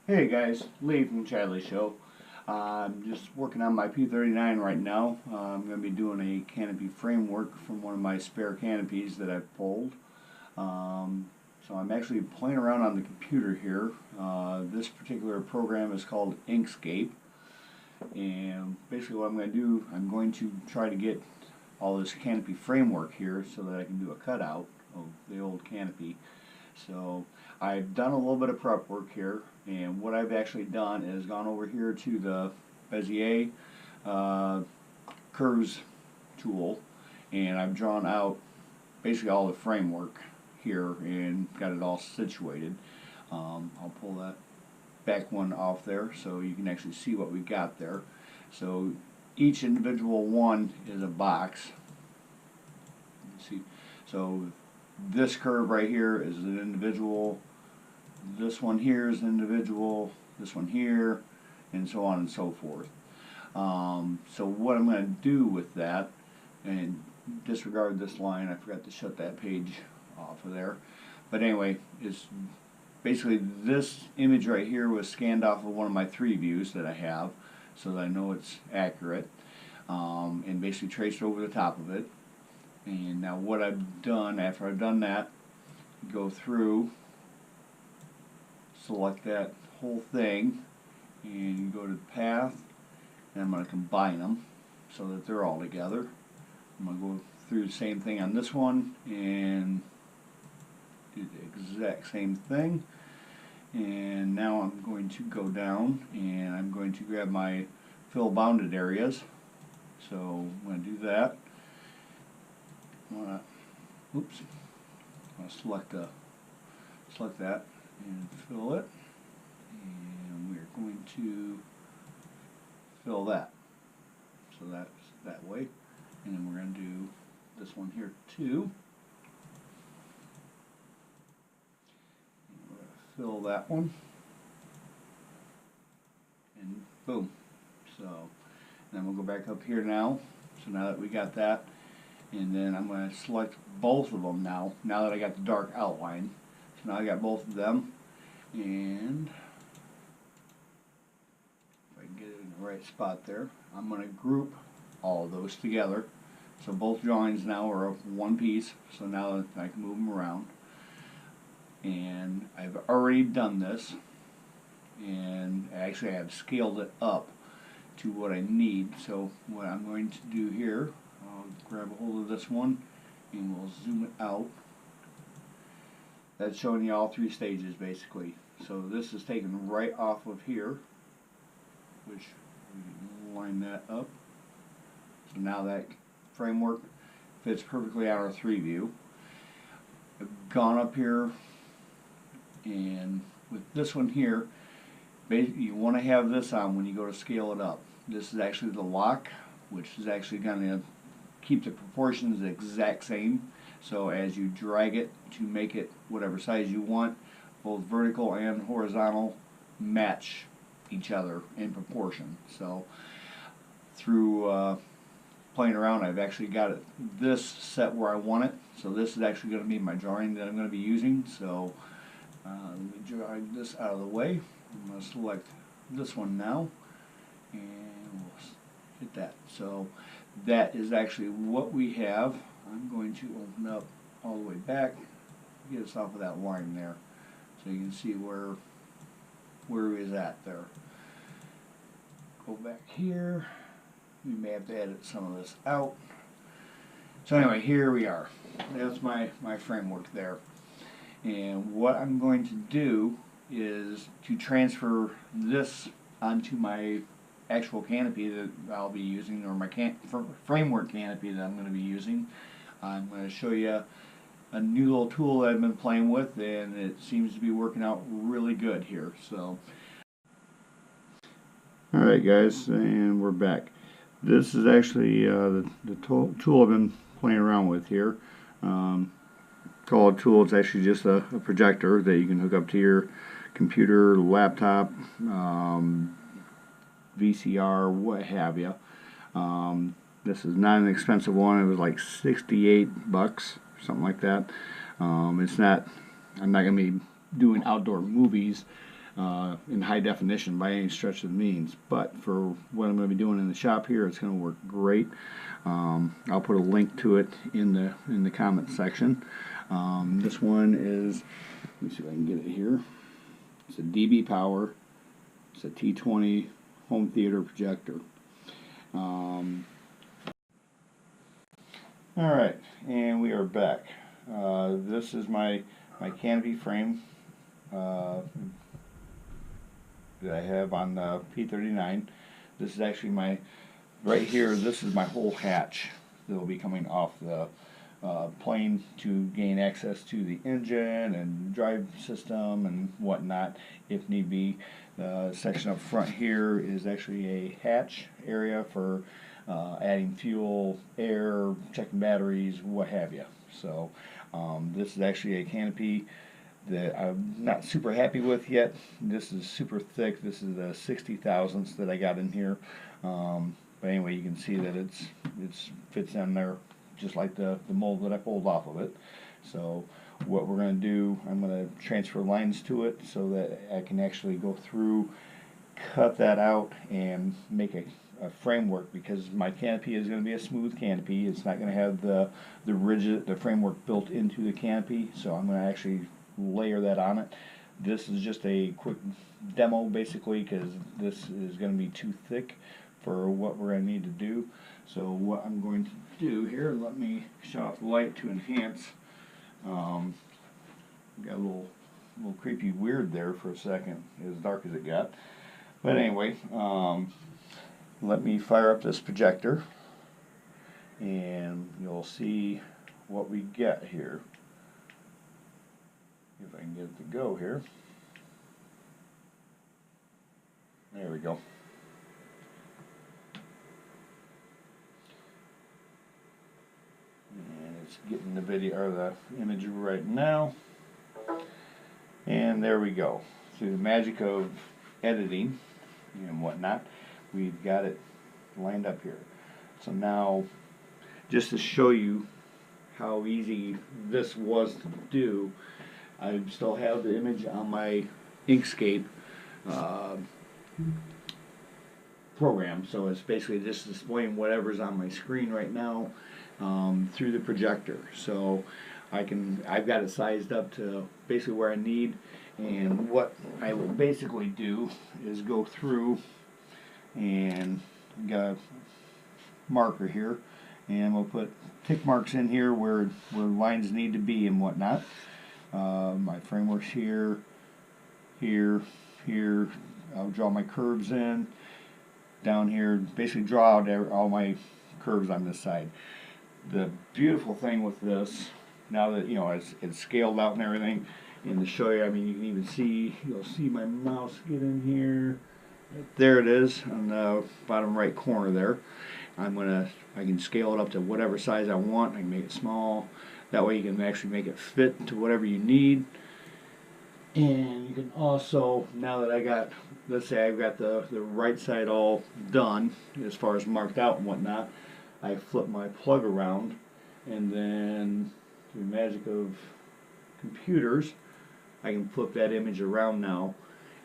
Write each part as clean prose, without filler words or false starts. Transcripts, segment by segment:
Hey guys, Lee from Chadley Show. I'm just working on my P39 right now. I'm going to be doing a canopy framework from one of my spare canopies that I've pulled. So I'm actually playing around on the computer here. This particular program is called Inkscape. And basically what I'm going to do, I'm going to try to get all this canopy framework here so that I can do a cutout of the old canopy. So I've done a little bit of prep work here, and what I've actually done is gone over here to the Bezier curves tool, and I've drawn out basically all the framework here and got it all situated. I'll pull that back one off there so you can actually see what we got there. So each individual one is a box. Let's see. So this curve right here is an individual, this one here is an individual, this one here, and so on and so forth. So what I'm going to do with that, and disregard this line, I forgot to shut that page off of there, but anyway, is basically this image right here was scanned off of one of my 3 views that I have so that I know it's accurate, and basically traced over the top of it. And now what I've done, after I've done that, go through, select that whole thing, and go to the path, and I'm going to combine them so that they're all together. I'm going to go through the same thing on this one, and do the exact same thing. And now I'm going to go down, and I'm going to grab my fill bounded areas. So I'm going to do that. Oops, I'm going to select that and fill it, and we're going to fill that. So that's that way, and then we're going to do this one here too. And we're going to fill that one, and boom. So then we'll go back up here now. So now that we got that, and then I'm going to select both of them now that I got the dark outline. So now I got both of them, and if I can get it in the right spot there, I'm going to group all of those together. So both drawings now are one piece, so now I can move them around. And I've already done this, and actually I've scaled it up to what I need. So what I'm going to do here, I'll grab a hold of this one and we'll zoom it out. That's showing you all 3 stages basically. So this is taken right off of here, which we can line that up. So now that framework fits perfectly on our 3 view. I've gone up here, and with this one here, basically you want to have this on when you go to scale it up. This is actually the lock, which is actually going to keep the proportions the exact same. So as you drag it to make it whatever size you want, both vertical and horizontal match each other in proportion. So through playing around, I've actually got it this set where I want it. So this is actually going to be my drawing that I'm going to be using. So let me drag this out of the way. I'm going to select this one now, and we'll hit that. So that is actually what we have. I'm going to open up all the way back, get us off of that line there, so you can see where is at there. Go back here. We may have to edit some of this out. So anyway, here we are. That's my framework there. And what I'm going to do is to transfer this onto my actual canopy that I'll be using, or my framework canopy that I'm going to be using. I'm going to show you a new little tool that I've been playing with, and it seems to be working out really good here. So, alright guys, and we're back. This is actually the tool I've been playing around with here. Called tool. It's actually just a projector that you can hook up to your computer, laptop, VCR, what have you. This is not an expensive one. It was like 68 bucks, something like that. It's not. I'm not going to be doing outdoor movies in high definition by any stretch of the means, but for what I'm going to be doing in the shop here, it's going to work great. I'll put a link to it in the comment section. This one is, let me see if I can get it here. It's a DB Power. It's a T20 home theater projector. Alright, and we are back. This is my canopy frame that I have on the P39. This is actually right here, this is my whole hatch that will be coming off the plane to gain access to the engine and drive system and whatnot if need be. The section up front here is actually a hatch area for adding fuel, air, checking batteries, what have you. So this is actually a canopy that I'm not super happy with yet. This is super thick. This is the 60 thousandths that I got in here. But anyway, you can see that it fits in there just like the mold that I pulled off of it. So what we're going to do, I'm going to transfer lines to it so that I can actually go through, cut that out, and make a framework, because my canopy is going to be a smooth canopy. It's not going to have the framework built into the canopy, so I'm going to actually layer that on it. This is just a quick demo basically, because this is going to be too thick for what we're going to need to do. So what I'm going to do here, let me shut off the light to enhance. Got a little creepy weird there for a second, as dark as it got. But anyway, let me fire up this projector and you'll see what we get here. If I can get it to go here. There we go. And it's getting the video or the image right now. And there we go. Through the magic of editing and whatnot, we've got it lined up here. So now, just to show you how easy this was to do, I still have the image on my Inkscape program, so it's basically just displaying whatever's on my screen right now through the projector. So I've got it sized up to basically where I need, and what I will basically do is go through and got a marker here, and we'll put tick marks in here where lines need to be and whatnot. My framework's here, here, here. I'll draw my curves in, down here, basically draw out all my curves on this side. The beautiful thing with this, now that you know it's scaled out and everything, and to show you, I mean, you can even see, you'll see my mouse get in here. There it is on the bottom right corner there. I can scale it up to whatever size I want. I can make it small. That way you can actually make it fit to whatever you need. And you can also, now that I got, let's say I've got the right side all done as far as marked out and whatnot, I flip my plug around, and then through the magic of computers, I can flip that image around now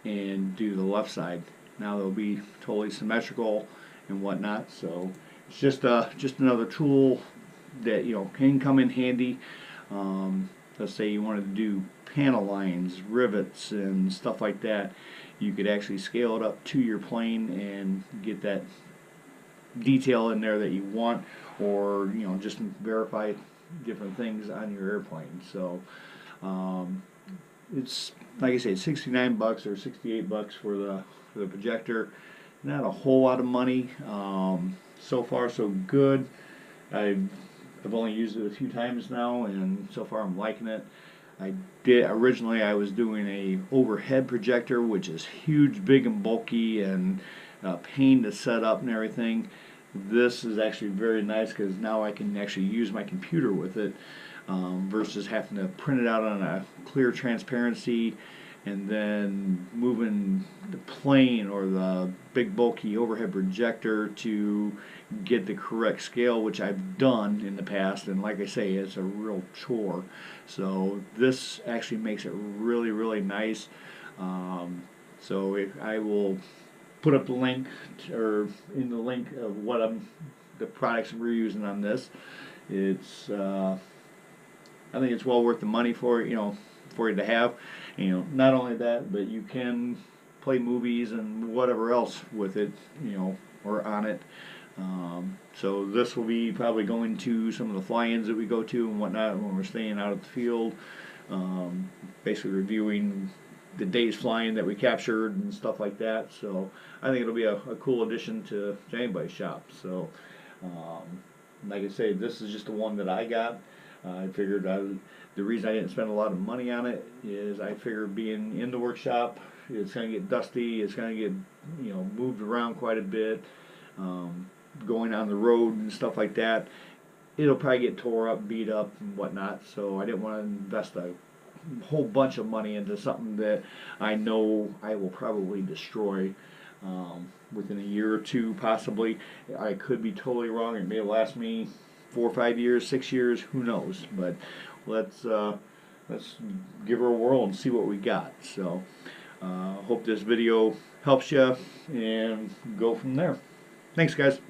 and do the left side. Now they'll be totally symmetrical and whatnot. So it's just another tool that can come in handy. Let's say you wanted to do panel lines, rivets, and stuff like that. You could actually scale it up to your plane and get that detail in there that you want, or just verify different things on your airplane. So it's like I say, $69 or $68 for the projector. Not a whole lot of money. So far so good. I've only used it a few times now, and so far I'm liking it. Originally I was doing a overhead projector, which is huge, big, and bulky, and a pain to set up and everything. This is actually very nice because now I can actually use my computer with it, versus having to print it out on a clear transparency and then moving the plane or the big bulky overhead projector to get the correct scale, which I've done in the past, and like I say, it's a real chore. So this actually makes it really, really nice. So I will put up the link or in the link of what the products we're using on this. It's I think it's well worth the money for it, for you to have. Not only that, but you can play movies and whatever else with it, or on it. So this will be probably going to some of the fly-ins that we go to and whatnot when we're staying out at the field. Basically reviewing the day's flying that we captured and stuff like that. So I think it'll be a cool addition to anybody's shop. So like I say, this is just the one that I got. I figured the reason I didn't spend a lot of money on it is I figured being in the workshop, it's going to get dusty, it's going to get moved around quite a bit, going on the road and stuff like that. It'll probably get tore up, beat up, and whatnot. So I didn't want to invest a whole bunch of money into something that I know I will probably destroy within a year or two, possibly. I could be totally wrong. It may last me 4 or 5 years, 6 years, who knows? But let's give her a whirl and see what we got. So hope this video helps you, and go from there. Thanks, guys.